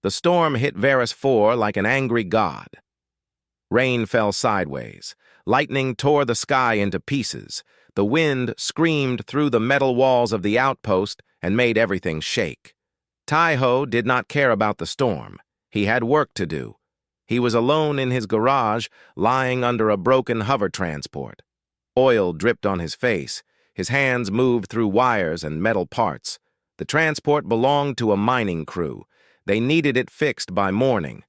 The storm hit Varus 4 like an angry god. Rain fell sideways. Lightning tore the sky into pieces. The wind screamed through the metal walls of the outpost and made everything shake. Tai-Ho did not care about the storm. He had work to do. He was alone in his garage, lying under a broken hover transport. Oil dripped on his face. His hands moved through wires and metal parts. The transport belonged to a mining crew. They needed it fixed by morning.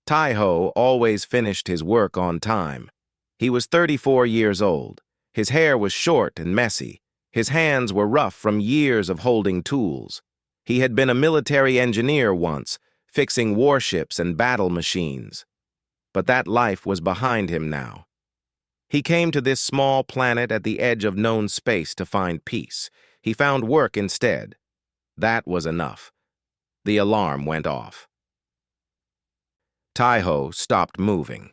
Tai-Ho always finished his work on time. He was 34 years old. His hair was short and messy. His hands were rough from years of holding tools. He had been a military engineer once, fixing warships and battle machines. But that life was behind him now. He came to this small planet at the edge of known space to find peace. He found work instead. That was enough. The alarm went off. Tai-Ho stopped moving.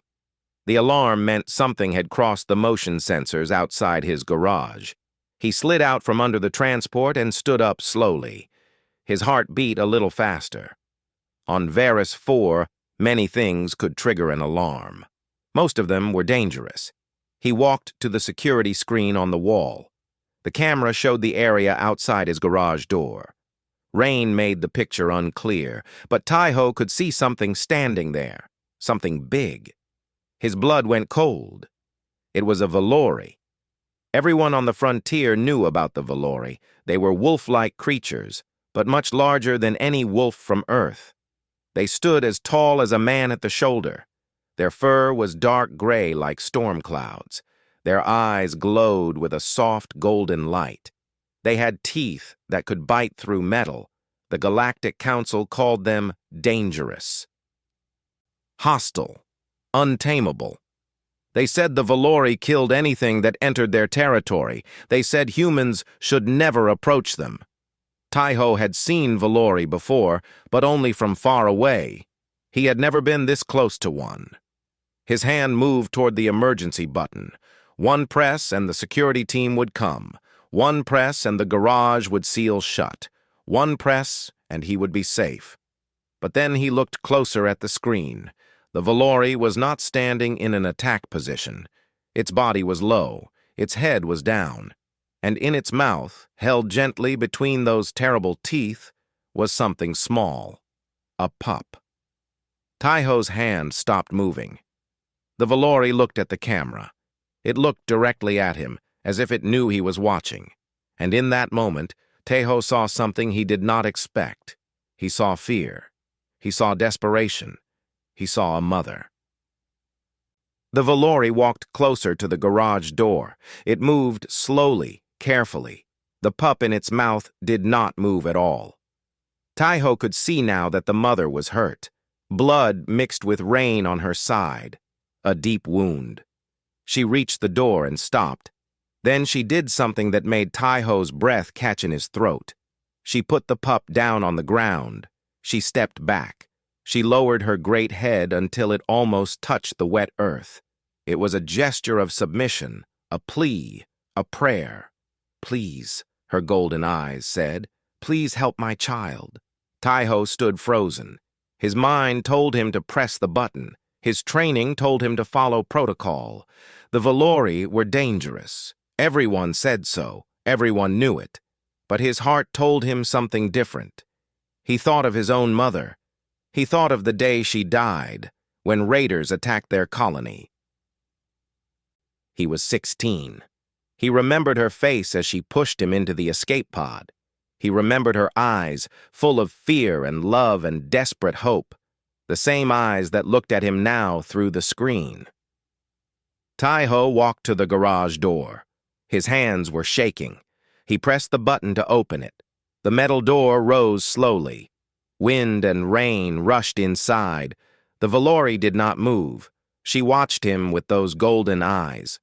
The alarm meant something had crossed the motion sensors outside his garage. He slid out from under the transport and stood up slowly. His heart beat a little faster. On Varus 4, many things could trigger an alarm. Most of them were dangerous. He walked to the security screen on the wall. The camera showed the area outside his garage door. Rain made the picture unclear, but Tai-Ho could see something standing there, something big. His blood went cold. It was a Valori. Everyone on the frontier knew about the Valori. They were wolf-like creatures, but much larger than any wolf from Earth. They stood as tall as a man at the shoulder. Their fur was dark gray like storm clouds. Their eyes glowed with a soft golden light. They had teeth that could bite through metal. The Galactic Council called them dangerous. Hostile. Untamable. They said the Valori killed anything that entered their territory. They said humans should never approach them. Tai-Ho had seen Valori before, but only from far away. He had never been this close to one. His hand moved toward the emergency button. One press and the security team would come. One press and the garage would seal shut. One press and he would be safe. But then he looked closer at the screen. The Valori was not standing in an attack position. Its body was low. Its head was down. And in its mouth, held gently between those terrible teeth, was something small. A pup. Tai-Ho's hand stopped moving. The Valori looked at the camera. It looked directly at him, as if it knew he was watching. And in that moment, Tai-Ho saw something he did not expect. He saw fear. He saw desperation. He saw a mother. The Valori walked closer to the garage door. It moved slowly, carefully. The pup in its mouth did not move at all. Tai-Ho could see now that the mother was hurt. Blood mixed with rain on her side. A deep wound. She reached the door and stopped. Then she did something that made Tai-Ho's breath catch in his throat. She put the pup down on the ground. She stepped back. She lowered her great head until it almost touched the wet earth. It was a gesture of submission, a plea, a prayer. "Please," her golden eyes said, "please help my child." Tai-Ho stood frozen. His mind told him to press the button. His training told him to follow protocol. The Valori were dangerous. Everyone said so. Everyone knew it. But his heart told him something different. He thought of his own mother. He thought of the day she died, when raiders attacked their colony. He was 16. He remembered her face as she pushed him into the escape pod. He remembered her eyes, full of fear and love and desperate hope, the same eyes that looked at him now through the screen. Tai-Ho walked to the garage door. His hands were shaking. He pressed the button to open it. The metal door rose slowly. Wind and rain rushed inside. The Valori did not move. She watched him with those golden eyes.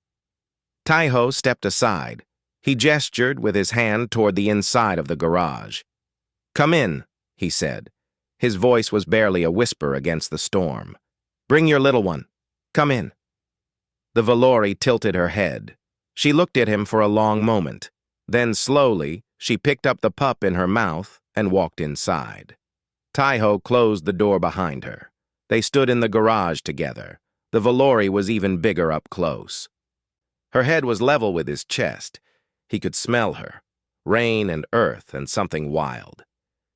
Tai-Ho stepped aside. He gestured with his hand toward the inside of the garage. "Come in," he said. His voice was barely a whisper against the storm. "Bring your little one. Come in." The Valori tilted her head. She looked at him for a long moment. Then slowly, she picked up the pup in her mouth and walked inside. Taiho closed the door behind her. They stood in the garage together. The Valori was even bigger up close. Her head was level with his chest. He could smell her. Rain and earth and something wild.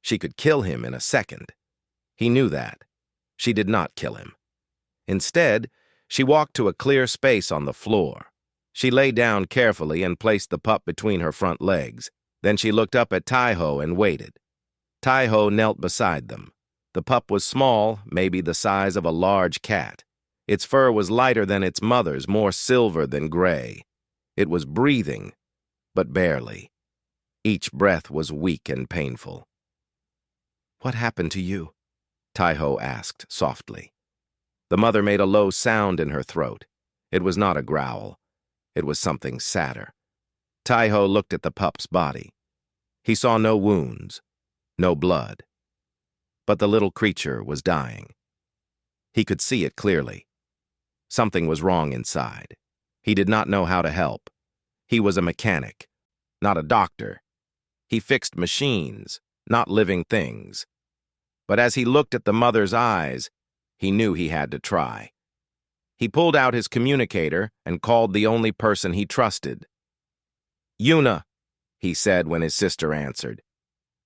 She could kill him in a second. He knew that. She did not kill him. Instead, she walked to a clear space on the floor. She lay down carefully and placed the pup between her front legs. Then she looked up at Taiho and waited. Taiho knelt beside them. The pup was small, maybe the size of a large cat. Its fur was lighter than its mother's, more silver than gray. It was breathing, but barely. Each breath was weak and painful. "What happened to you?" Taiho asked softly. The mother made a low sound in her throat. It was not a growl. It was something sadder. Taiho looked at the pup's body. He saw no wounds, no blood. But the little creature was dying. He could see it clearly. Something was wrong inside. He did not know how to help. He was a mechanic, not a doctor. He fixed machines, not living things. But as he looked at the mother's eyes, he knew he had to try. He pulled out his communicator and called the only person he trusted. "Yuna," he said when his sister answered.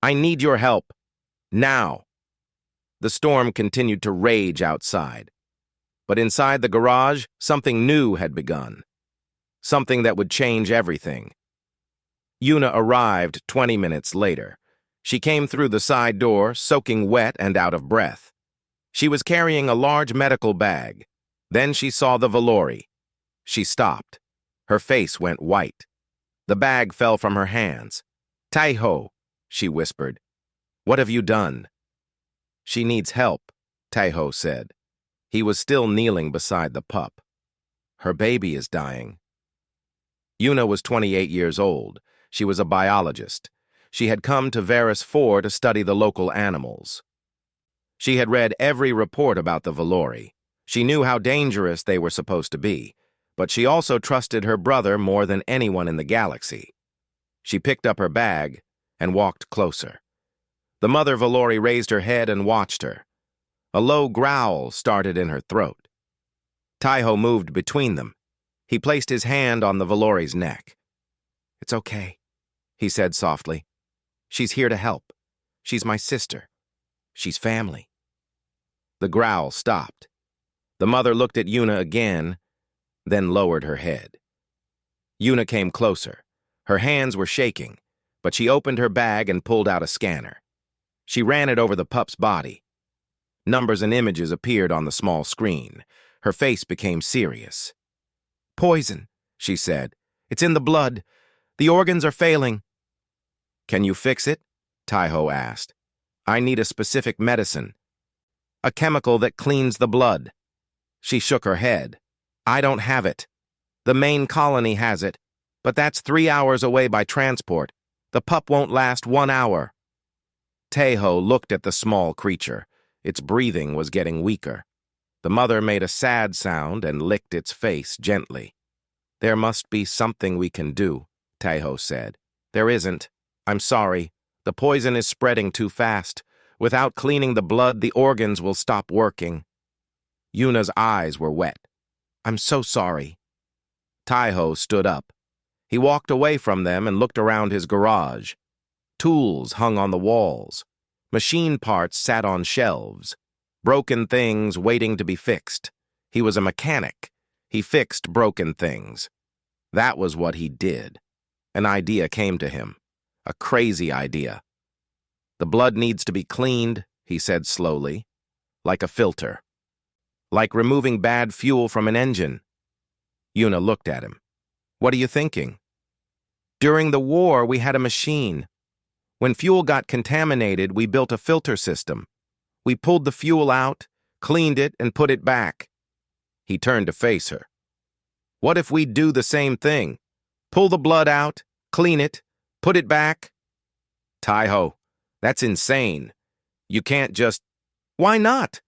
"I need your help. Now." The storm continued to rage outside. But inside the garage, something new had begun. Something that would change everything. Yuna arrived 20 minutes later. She came through the side door, soaking wet and out of breath. She was carrying a large medical bag. Then she saw the Valori. She stopped. Her face went white. The bag fell from her hands. "Taiho," she whispered. "What have you done?" "She needs help," Taiho said. He was still kneeling beside the pup. "Her baby is dying." Yuna was 28 years old. She was a biologist. She had come to Varus 4 to study the local animals. She had read every report about the Valori. She knew how dangerous they were supposed to be, but she also trusted her brother more than anyone in the galaxy. She picked up her bag and walked closer. The mother Valori raised her head and watched her. A low growl started in her throat. Taiho moved between them. He placed his hand on the Valori's neck. "It's okay," he said softly. "She's here to help. She's my sister. She's family." The growl stopped. The mother looked at Yuna again, then lowered her head. Yuna came closer. Her hands were shaking, but she opened her bag and pulled out a scanner. She ran it over the pup's body. Numbers and images appeared on the small screen. Her face became serious. "Poison," she said. "It's in the blood. The organs are failing." "Can you fix it?" Taiho asked. "I need a specific medicine. A chemical that cleans the blood." She shook her head. "I don't have it. The main colony has it, but that's 3 hours away by transport. The pup won't last 1 hour." Taiho looked at the small creature. Its breathing was getting weaker. The mother made a sad sound and licked its face gently. "There must be something we can do," Taiho said. "There isn't. I'm sorry. The poison is spreading too fast. Without cleaning the blood, the organs will stop working." Yuna's eyes were wet. "I'm so sorry." Taiho stood up. He walked away from them and looked around his garage. Tools hung on the walls. Machine parts sat on shelves. Broken things waiting to be fixed. He was a mechanic. He fixed broken things. That was what he did. An idea came to him. A crazy idea. "The blood needs to be cleaned," he said slowly. "Like a filter. Like removing bad fuel from an engine." Yuna looked at him. "What are you thinking?" "During the war, we had a machine. When fuel got contaminated, we built a filter system. We pulled the fuel out, cleaned it, and put it back." He turned to face her. "What if we do the same thing? Pull the blood out, clean it, put it back?" "Taiho, that's insane. You can't just—" "Why not?"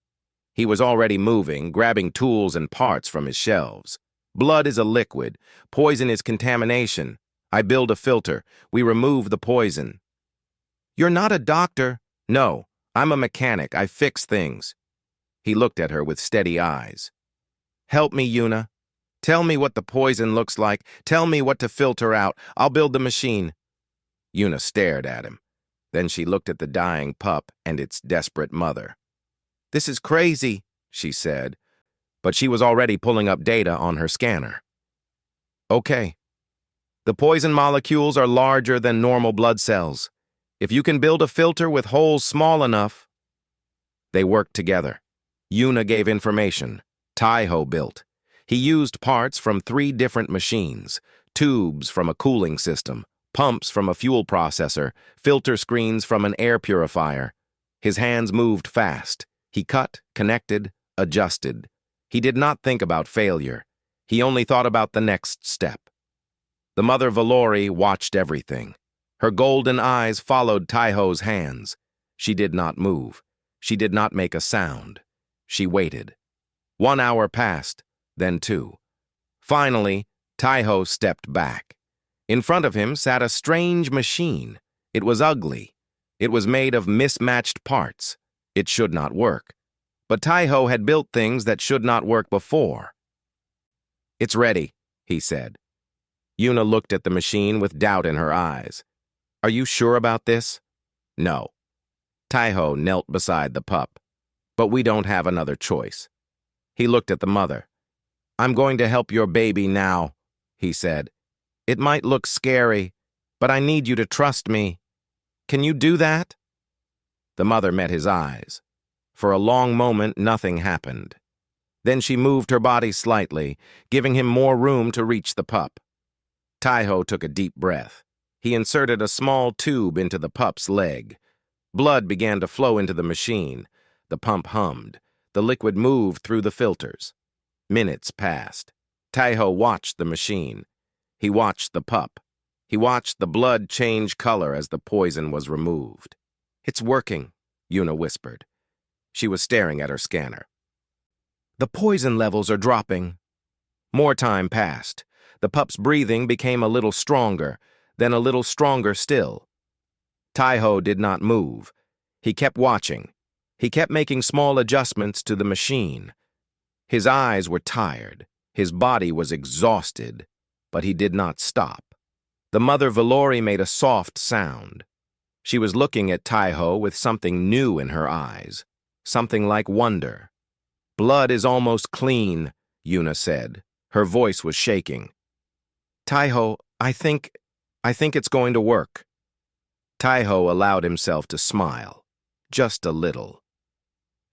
He was already moving, grabbing tools and parts from his shelves. "Blood is a liquid. Poison is contamination. I build a filter. We remove the poison." "You're not a doctor." "No, I'm a mechanic. I fix things. He looked at her with steady eyes. Help me, Yuna. Tell me what the poison looks like. Tell me what to filter out. I'll build the machine. Yuna stared at him. Then she looked at the dying pup and its desperate mother. This is crazy, she said, but she was already pulling up data on her scanner. Okay. The poison molecules are larger than normal blood cells. If you can build a filter with holes small enough. They worked together. Yuna gave information. Taiho built. He used parts from 3 different machines, tubes from a cooling system, pumps from a fuel processor, filter screens from an air purifier. His hands moved fast. He cut, connected, adjusted. He did not think about failure. He only thought about the next step. The mother Valori watched everything. Her golden eyes followed Taiho's hands. She did not move. She did not make a sound. She waited. 1 hour passed, then 2. Finally, Taiho stepped back. In front of him sat a strange machine. It was ugly. It was made of mismatched parts. It should not work. But Taiho had built things that should not work before. It's ready, he said. Yuna looked at the machine with doubt in her eyes. Are you sure about this? No. Taiho knelt beside the pup. But we don't have another choice. He looked at the mother. I'm going to help your baby now, he said. It might look scary, but I need you to trust me. Can you do that? The mother met his eyes. For a long moment, nothing happened. Then she moved her body slightly, giving him more room to reach the pup. Taiho took a deep breath. He inserted a small tube into the pup's leg. Blood began to flow into the machine. The pump hummed. The liquid moved through the filters. Minutes passed. Taiho watched the machine. He watched the pup. He watched the blood change color as the poison was removed. It's working, Yuna whispered. She was staring at her scanner. The poison levels are dropping. More time passed. The pup's breathing became a little stronger, then a little stronger still. Taiho did not move. He kept watching. He kept making small adjustments to the machine. His eyes were tired. His body was exhausted, but he did not stop. The mother Valori made a soft sound. She was looking at Taiho with something new in her eyes, something like wonder. Blood is almost clean, Yuna said. Her voice was shaking. Taiho, I think it's going to work. Taiho allowed himself to smile, just a little.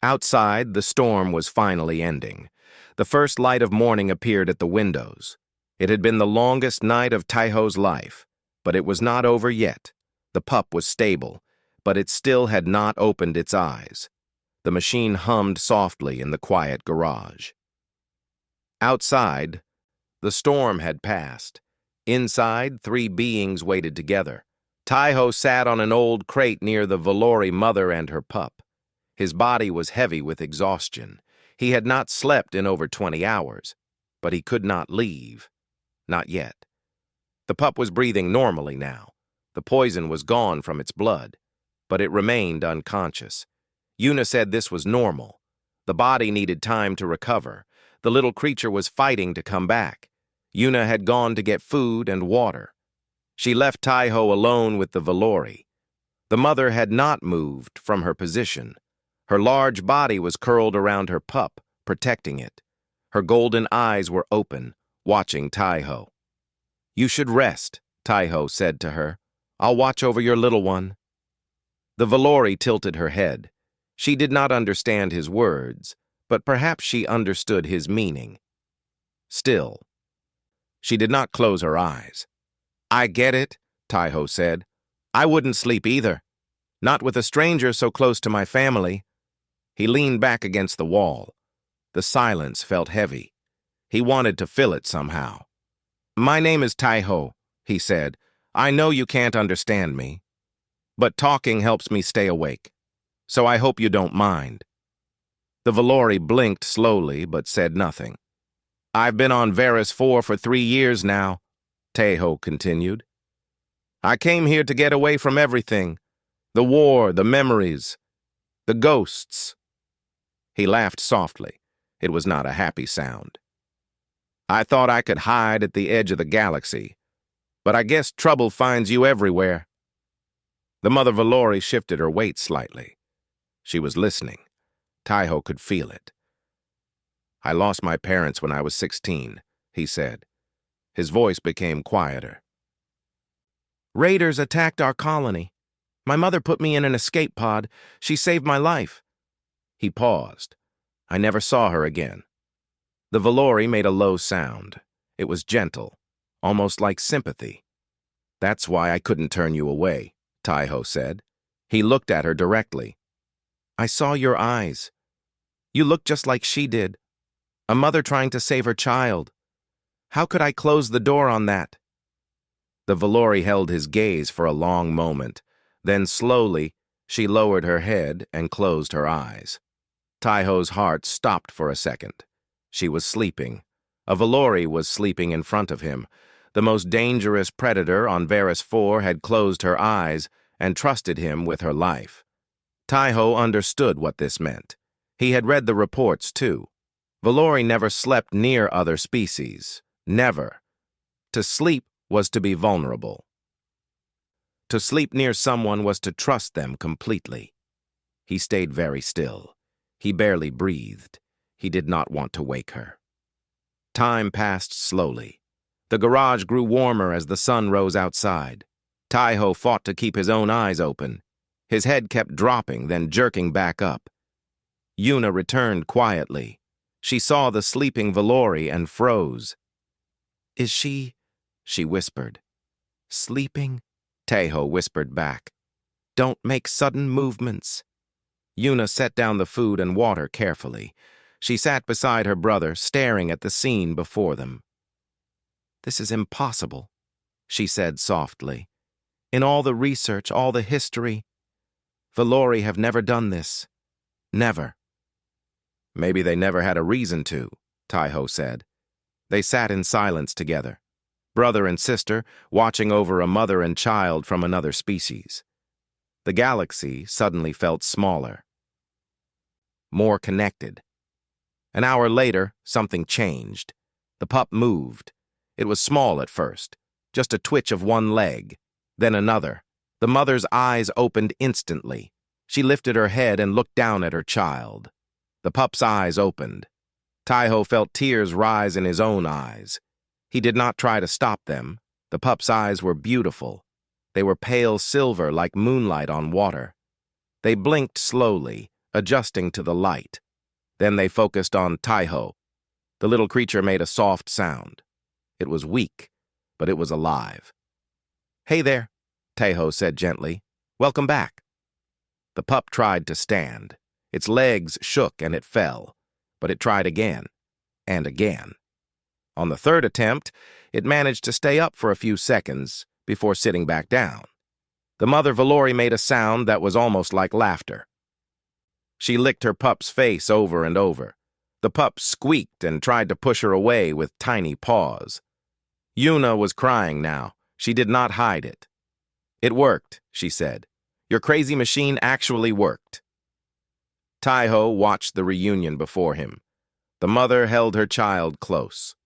Outside, the storm was finally ending. The first light of morning appeared at the windows. It had been the longest night of Taiho's life, but it was not over yet. The pup was stable, but it still had not opened its eyes. The machine hummed softly in the quiet garage. Outside, the storm had passed. Inside, 3 beings waited together. Taiho sat on an old crate near the Valori mother and her pup. His body was heavy with exhaustion. He had not slept in over 20 hours, but he could not leave. Not yet. The pup was breathing normally now. The poison was gone from its blood, but it remained unconscious. Yuna said this was normal. The body needed time to recover. The little creature was fighting to come back. Yuna had gone to get food and water. She left Taiho alone with the Valori. The mother had not moved from her position. Her large body was curled around her pup, protecting it. Her golden eyes were open, watching Taiho. You should rest, Taiho said to her. I'll watch over your little one. The Valori tilted her head. She did not understand his words, but perhaps she understood his meaning. Still, she did not close her eyes. I get it, Taiho said. I wouldn't sleep either. Not with a stranger so close to my family. He leaned back against the wall. The silence felt heavy. He wanted to fill it somehow. My name is Taiho, he said. I know you can't understand me, but talking helps me stay awake, so I hope you don't mind. The Valori blinked slowly but said nothing. I've been on Varus 4 for 3 years now, Taiho continued. I came here to get away from everything. The war, the memories. The ghosts. He laughed softly. It was not a happy sound. I thought I could hide at the edge of the galaxy, but I guess trouble finds you everywhere. The mother Valori shifted her weight slightly. She was listening. Taiho could feel it. I lost my parents when I was 16, he said. His voice became quieter. Raiders attacked our colony. My mother put me in an escape pod. She saved my life. He paused. I never saw her again. The Valori made a low sound. It was gentle, almost like sympathy. That's why I couldn't turn you away, Taiho said. He looked at her directly. I saw your eyes. You looked just like she did. A mother trying to save her child. How could I close the door on that? The Valori held his gaze for a long moment. Then slowly, she lowered her head and closed her eyes. Taiho's heart stopped for a second. She was sleeping. A Valori was sleeping in front of him. The most dangerous predator on Varus 4 had closed her eyes and trusted him with her life. Taiho understood what this meant. He had read the reports, too. Valori never slept near other species. Never. To sleep was to be vulnerable. To sleep near someone was to trust them completely. He stayed very still. He barely breathed. He did not want to wake her. Time passed slowly. The garage grew warmer as the sun rose outside. Taiho fought to keep his own eyes open. His head kept dropping, then jerking back up. Yuna returned quietly. She saw the sleeping Valori and froze. Is she whispered. Sleeping? Taiho whispered back. Don't make sudden movements. Yuna set down the food and water carefully. She sat beside her brother, staring at the scene before them. This is impossible, she said softly. In all the research, all the history, Valori have never done this. Never. Maybe they never had a reason to, Taiho said. They sat in silence together, brother and sister, watching over a mother and child from another species. The galaxy suddenly felt smaller, more connected. An hour later, something changed. The pup moved. It was small at first, just a twitch of one leg, then another. The mother's eyes opened instantly. She lifted her head and looked down at her child. The pup's eyes opened. Taiho felt tears rise in his own eyes. He did not try to stop them. The pup's eyes were beautiful. They were pale silver like moonlight on water. They blinked slowly, adjusting to the light. Then they focused on Taiho. The little creature made a soft sound. It was weak, but it was alive. Hey there, Taiho said gently. Welcome back. The pup tried to stand. Its legs shook and it fell, but it tried again and again. On the third attempt, it managed to stay up for a few seconds before sitting back down. The mother Valori made a sound that was almost like laughter. She licked her pup's face over and over. The pup squeaked and tried to push her away with tiny paws. Yuna was crying now. She did not hide it. It worked, she said. Your crazy machine actually worked. Taiho watched the reunion before him. The mother held her child close.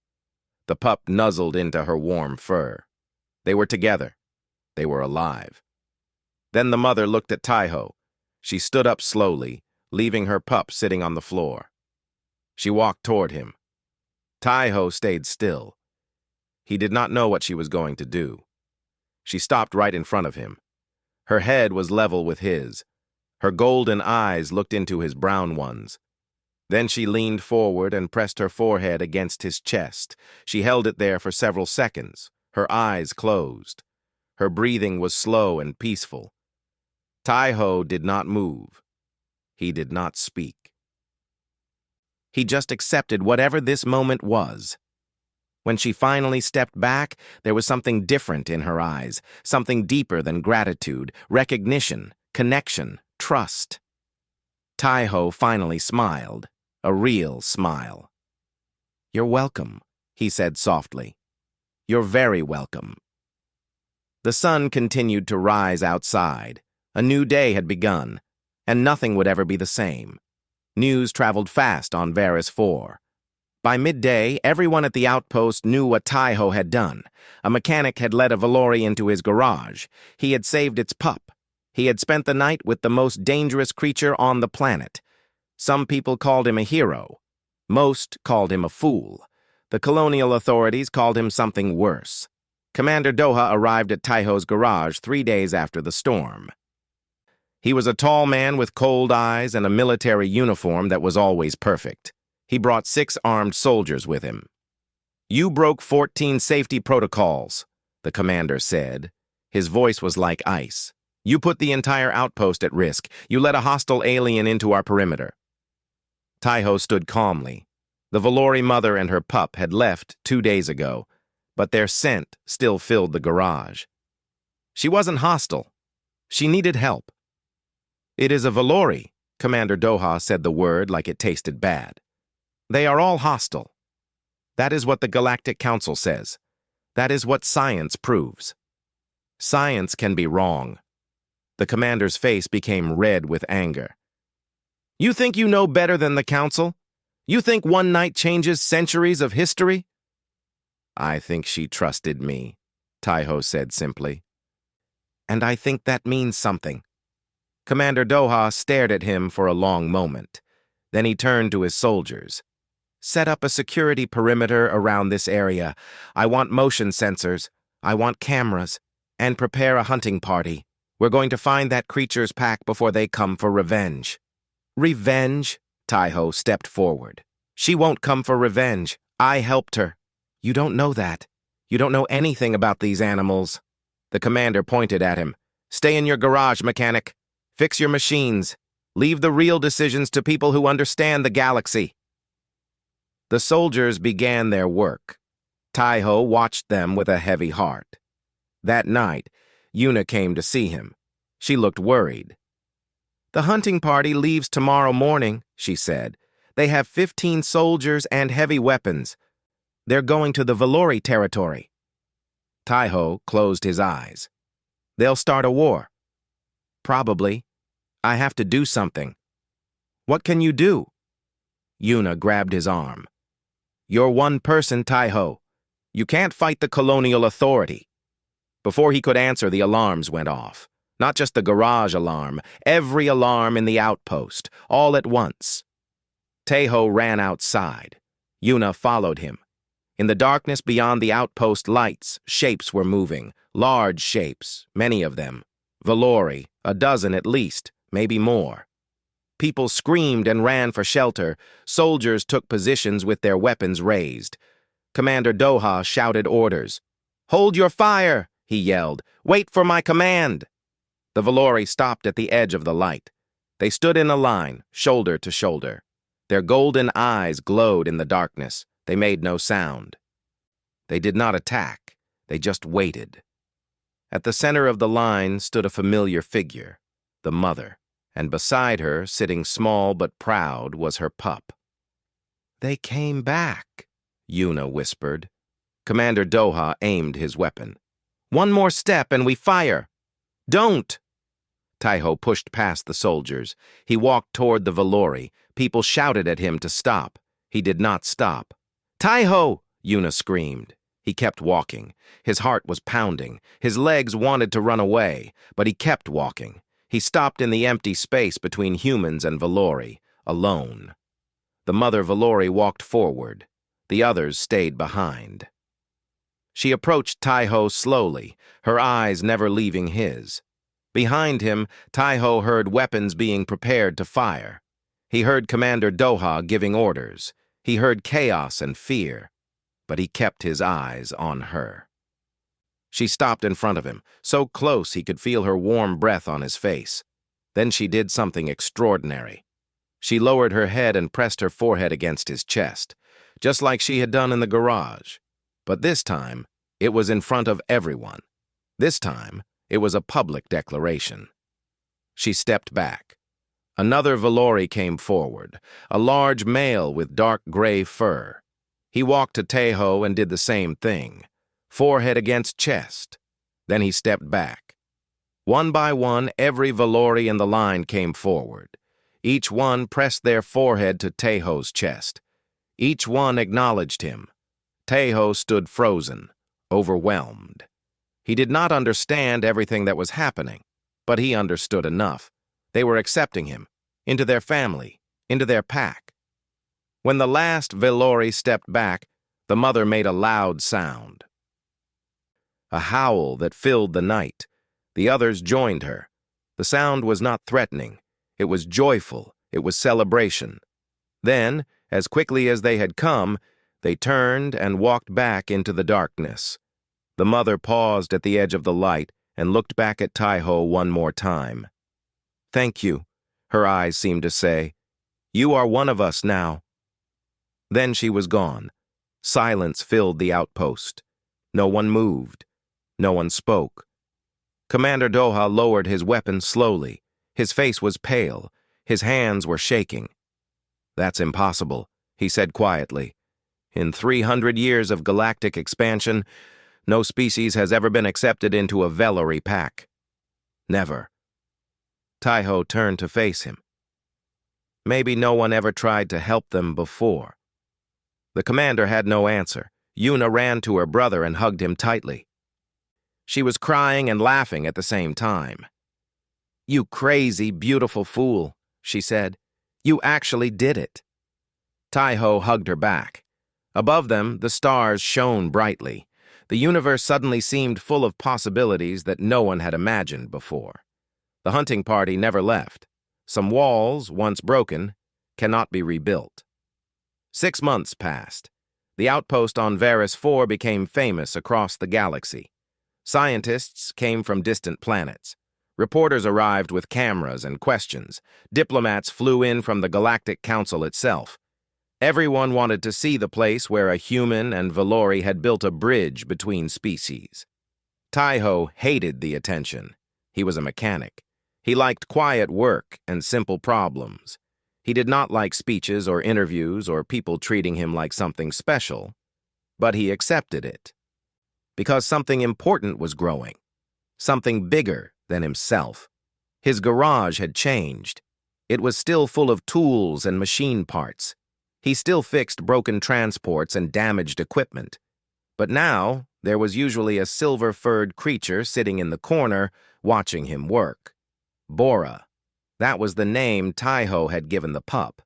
The pup nuzzled into her warm fur. They were together. They were alive. Then the mother looked at Taiho. She stood up slowly, leaving her pup sitting on the floor. She walked toward him. Taiho stayed still. He did not know what she was going to do. She stopped right in front of him. Her head was level with his. Her golden eyes looked into his brown ones. Then she leaned forward and pressed her forehead against his chest. She held it there for several seconds, her eyes closed. Her breathing was slow and peaceful. Taiho did not move. He did not speak. He just accepted whatever this moment was. When she finally stepped back, there was something different in her eyes, something deeper than gratitude, recognition, connection, trust. Taiho finally smiled, a real smile. You're welcome, he said softly. You're very welcome. The sun continued to rise outside. A new day had begun. and nothing would ever be the same. News traveled fast on Varys 4. By midday, everyone at the outpost knew what Taiho had done. A mechanic had led a Valori into his garage. He had saved its pup. He had spent the night with the most dangerous creature on the planet. Some people called him a hero. Most called him a fool. The colonial authorities called him something worse. Commander Doha arrived at Taiho's garage 3 days after the storm. He was a tall man with cold eyes and a military uniform that was always perfect. He brought 6 armed soldiers with him. "You broke 14 safety protocols," the commander said. His voice was like ice. "You put the entire outpost at risk. You let a hostile alien into our perimeter." Taiho stood calmly. The Valori mother and her pup had left 2 days ago, but their scent still filled the garage. She wasn't hostile. She needed help. "It is a Valori," Commander Doha said the word like it tasted bad. "They are all hostile. That is what the Galactic Council says. That is what science proves. Science can be wrong." The commander's face became red with anger. "You think you know better than the Council? You think one night changes centuries of history?" "I think she trusted me," Taiho said simply. "And I think that means something." Commander Doha stared at him for a long moment. Then he turned to his soldiers. "Set up a security perimeter around this area. I want motion sensors. I want cameras. And prepare a hunting party. We're going to find that creature's pack before they come for revenge." "Revenge?" Taiho stepped forward. "She won't come for revenge. I helped her. You don't know that. You don't know anything about these animals." The commander pointed at him. "Stay in your garage, mechanic. Fix your machines. Leave the real decisions to people who understand the galaxy." The soldiers began their work. Taiho watched them with a heavy heart. That night, Yuna came to see him. She looked worried. "The hunting party leaves tomorrow morning," she said. "They have 15 soldiers and heavy weapons. They're going to the Valori territory." Taiho closed his eyes. "They'll start a war." "Probably. I have to do something." "What can you do?" Yuna grabbed his arm. "You're one person, Taiho. You can't fight the colonial authority." Before he could answer, the alarms went off. Not just the garage alarm, every alarm in the outpost, all at once. Taiho ran outside. Yuna followed him. In the darkness beyond the outpost lights, shapes were moving, large shapes, many of them. Valori, a dozen at least, maybe more. People screamed and ran for shelter. Soldiers took positions with their weapons raised. Commander Doha shouted orders. "Hold your fire!" he yelled. "Wait for my command!" The Valori stopped at the edge of the light. They stood in a line, shoulder to shoulder. Their golden eyes glowed in the darkness. They made no sound. They did not attack. They just waited. At the center of the line stood a familiar figure, the mother, and beside her, sitting small but proud, was her pup. "They came back," Yuna whispered. Commander Doha aimed his weapon. "One more step and we fire." "Don't!" Taiho pushed past the soldiers. He walked toward the Valori. People shouted at him to stop. He did not stop. "Taiho!" Yuna screamed. He kept walking. His heart was pounding. His legs wanted to run away, but he kept walking. He stopped in the empty space between humans and Valori, alone. The mother Valori walked forward. The others stayed behind. She approached Taiho slowly, her eyes never leaving his. Behind him, Taiho heard weapons being prepared to fire. He heard Commander Doha giving orders. He heard chaos and fear, but he kept his eyes on her. She stopped in front of him, so close he could feel her warm breath on his face. Then she did something extraordinary. She lowered her head and pressed her forehead against his chest, just like she had done in the garage. But this time, it was in front of everyone. This time, it was a public declaration. She stepped back. Another Valori came forward, a large male with dark gray fur. He walked to Taiho and did the same thing, forehead against chest. Then he stepped back. One by one, every Valori in the line came forward. Each one pressed their forehead to Tejo's chest. Each one acknowledged him. Tejo stood frozen, overwhelmed. He did not understand everything that was happening, but he understood enough. They were accepting him, into their family, into their pack. When the last Valori stepped back, the mother made a loud sound. A howl that filled the night. The others joined her. The sound was not threatening. It was joyful. It was celebration. Then, as quickly as they had come, they turned and walked back into the darkness. The mother paused at the edge of the light and looked back at Tejo one more time. "Thank you," her eyes seemed to say. "You are one of us now." Then she was gone. Silence filled the outpost. No one moved. No one spoke. Commander Doha lowered his weapon slowly. His face was pale. His hands were shaking. "That's impossible," he said quietly. "In 300 years of galactic expansion, no species has ever been accepted into a Valori pack. Never." Tejo turned to face him. Maybe no one ever tried to help them before. The commander had no answer. Yuna ran to her brother and hugged him tightly. She was crying and laughing at the same time. "You crazy, beautiful fool," she said. "You actually did it." Tejo hugged her back. Above them, the stars shone brightly. The universe suddenly seemed full of possibilities that no one had imagined before. The hunting party never left. Some walls, once broken, cannot be rebuilt. 6 months passed. The outpost on Varus 4 became famous across the galaxy. Scientists came from distant planets. Reporters arrived with cameras and questions. Diplomats flew in from the Galactic Council itself. Everyone wanted to see the place where a human and Valori had built a bridge between species. Tejo hated the attention. He was a mechanic. He liked quiet work and simple problems. He did not like speeches or interviews or people treating him like something special, but he accepted it. Because something important was growing, something bigger than himself. His garage had changed. It was still full of tools and machine parts. He still fixed broken transports and damaged equipment. But now, there was usually a silver-furred creature sitting in the corner, watching him work. Bora. That was the name Tejo had given the pup.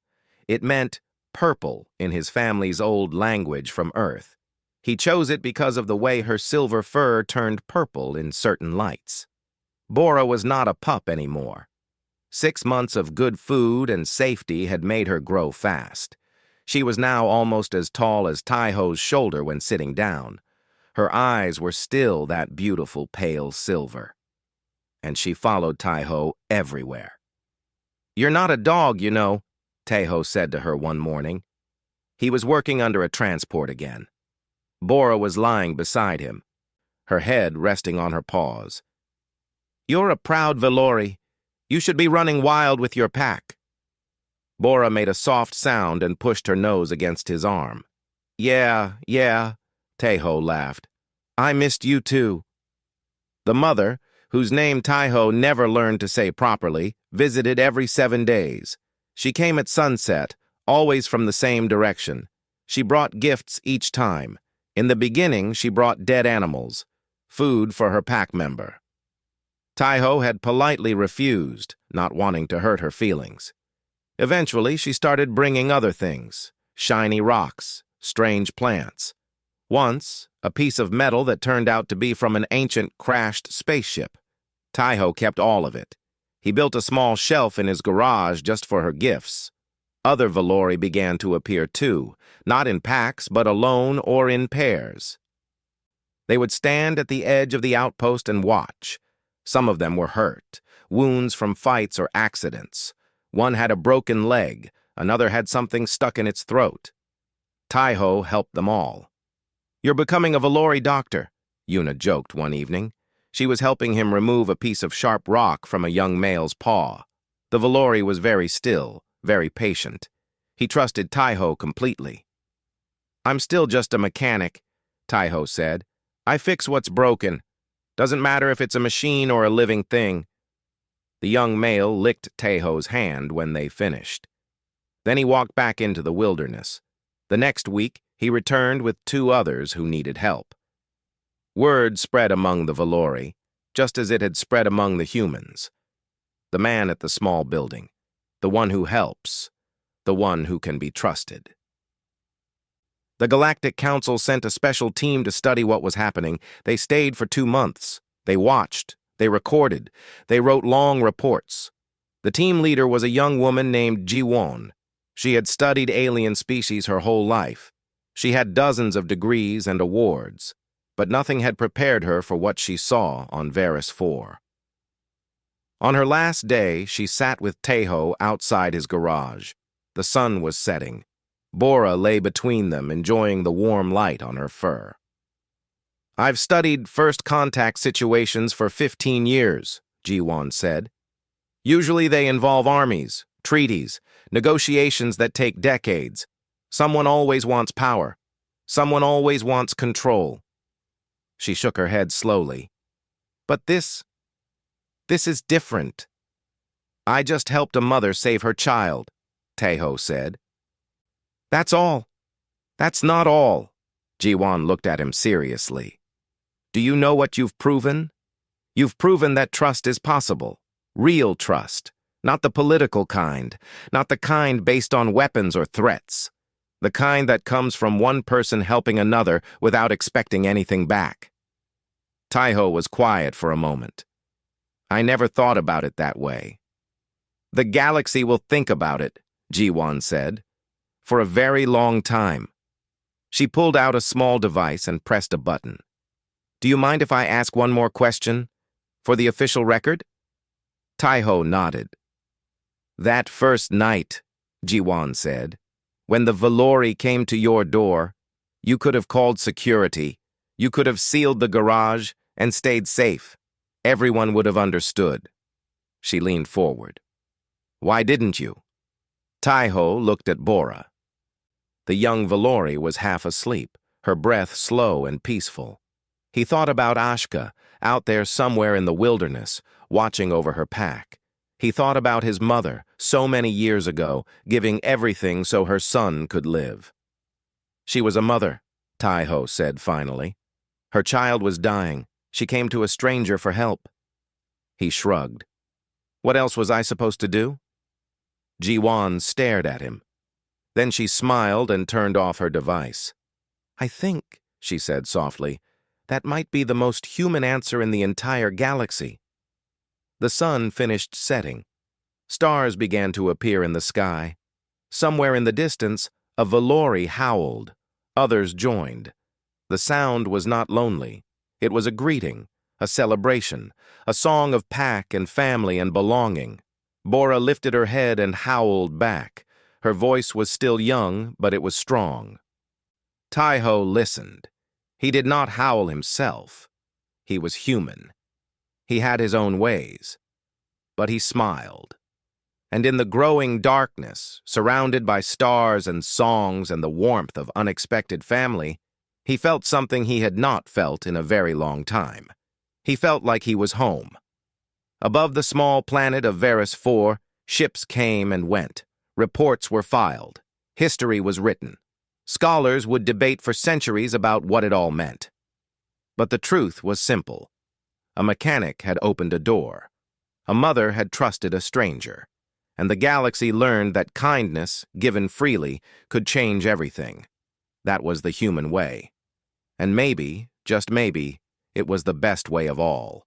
It meant purple in his family's old language from Earth. He chose it because of the way her silver fur turned purple in certain lights. Bora was not a pup anymore. 6 months of good food and safety had made her grow fast. She was now almost as tall as Tejo's shoulder when sitting down. Her eyes were still that beautiful pale silver. And she followed Tejo everywhere. "You're not a dog, you know," Tejo said to her one morning. He was working under a transport again. Bora was lying beside him, her head resting on her paws. "You're a proud Valori. You should be running wild with your pack." Bora made a soft sound and pushed her nose against his arm. Yeah, Tejo laughed. "I missed you too." The mother, whose name Tejo never learned to say properly, visited every 7 days. She came at sunset, always from the same direction. She brought gifts each time. In the beginning, she brought dead animals, food for her pack member. Tejo had politely refused, not wanting to hurt her feelings. Eventually, she started bringing other things, shiny rocks, strange plants. Once, a piece of metal that turned out to be from an ancient crashed spaceship. Tejo kept all of it. He built a small shelf in his garage just for her gifts. Other Valori began to appear too, not in packs, but alone or in pairs. They would stand at the edge of the outpost and watch. Some of them were hurt, wounds from fights or accidents. One had a broken leg, another had something stuck in its throat. Tejo helped them all. "You're becoming a Valori doctor," Yuna joked one evening. She was helping him remove a piece of sharp rock from a young male's paw. The Valori was very still, very patient. He trusted Tejo completely. "I'm still just a mechanic," Tejo said. "I fix what's broken." Doesn't matter if it's a machine or a living thing. The young male licked Tejo's hand when they finished. Then he walked back into the wilderness. The next week, he returned with 2 others who needed help. Word spread among the Valori, just as it had spread among the humans. The man at the small building, the one who helps, the one who can be trusted. The Galactic Council sent a special team to study what was happening. They stayed for 2 months. They watched. They recorded. They wrote long reports. The team leader was a young woman named Ji-won. She had studied alien species her whole life. She had dozens of degrees and awards, but nothing had prepared her for what she saw on Varus 4. On her last day, she sat with Tejo outside his garage. The sun was setting. Bora lay between them, enjoying the warm light on her fur. "I've studied first contact situations for 15 years, Ji-won said. Usually they involve armies, treaties, negotiations that take decades. Someone always wants power. Someone always wants control." She shook her head slowly. "But this is different. I just helped a mother save her child," Tejo said. "That's all. That's not all." Ji-won looked at him seriously. "Do you know what you've proven? You've proven that trust is possible. Real trust. Not the political kind. Not the kind based on weapons or threats. The kind that comes from one person helping another without expecting anything back." Tejo was quiet for a moment. "I never thought about it that way." "The galaxy will think about it," Ji-won said. "For a very long time." She pulled out a small device and pressed a button. "Do you mind if I ask one more question? For the official record?" Tejo nodded. "That first night," Ji-won said, "when the Valori came to your door, you could have called security. You could have sealed the garage and stayed safe. Everyone would have understood." She leaned forward. "Why didn't you?" Tejo looked at Bora. The young Valori was half asleep, her breath slow and peaceful. He thought about Ashka, out there somewhere in the wilderness, watching over her pack. He thought about his mother, so many years ago, giving everything so her son could live. "She was a mother," Tejo said finally. "Her child was dying. She came to a stranger for help." He shrugged. "What else was I supposed to do?" Ji-won stared at him. Then she smiled and turned off her device. "I think," she said softly, "that might be the most human answer in the entire galaxy." The sun finished setting. Stars began to appear in the sky. Somewhere in the distance, a Valori howled. Others joined. The sound was not lonely. It was a greeting, a celebration, a song of pack and family and belonging. Bora lifted her head and howled back. Her voice was still young, but it was strong. Tejo listened. He did not howl himself. He was human. He had his own ways. But he smiled. And in the growing darkness, surrounded by stars and songs and the warmth of unexpected family, he felt something he had not felt in a very long time. He felt like he was home. Above the small planet of Varus 4, ships came and went. Reports were filed. History was written. Scholars would debate for centuries about what it all meant. But the truth was simple. A mechanic had opened a door. A mother had trusted a stranger. And the galaxy learned that kindness, given freely, could change everything. That was the human way. And maybe, just maybe, it was the best way of all.